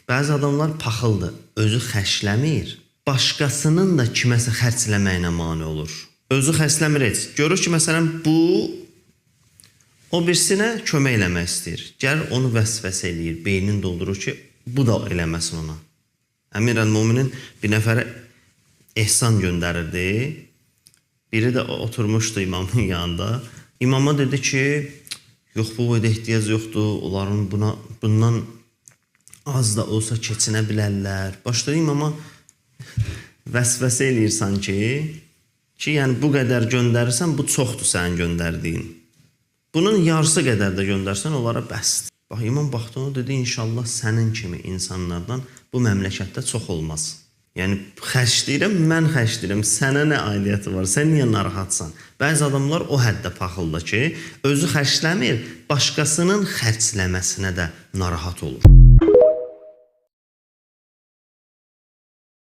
Bəzi adamlar paxıldır, özü xərcləmir. Başqasının da kiməsə xərcləməyinə mane olur. Özü xərcləmir heç. Görür ki, məsələn, bu o birisinə kömək eləmək istəyir. Gəlir onu vəsvəsə eləyir, beynini doldurur ki, bu da eləməsin ona. Əmir əl-Müminin bir nəfərə ehsan göndərirdi. Biri də oturmuşdu imamın yanında. İmama dedi ki, yox, bu boyda ehtiyac yoxdur, onların bundan az da olsa keçinə bilərlər. Başladı imama vəsvəsə eləyir sanki ki, yəni bu qədər göndərirsən, bu çoxdur sənin göndərdiyin. Bunun yarısı qədər də göndərsən, onlara bəsdir. Bax, imam baxdı onu dedi, inşallah sənin kimi insanlardan bu məmləkətdə çox olmaz. Yəni, xərcləyirəm, mən xərcləyirəm, sənə nə aidiyyəti var, sən niyə narahatsan? Bəzi adamlar o həddə paxıldır ki, özü xərcləmir, başqasının xərcləməsinə də narahat olur.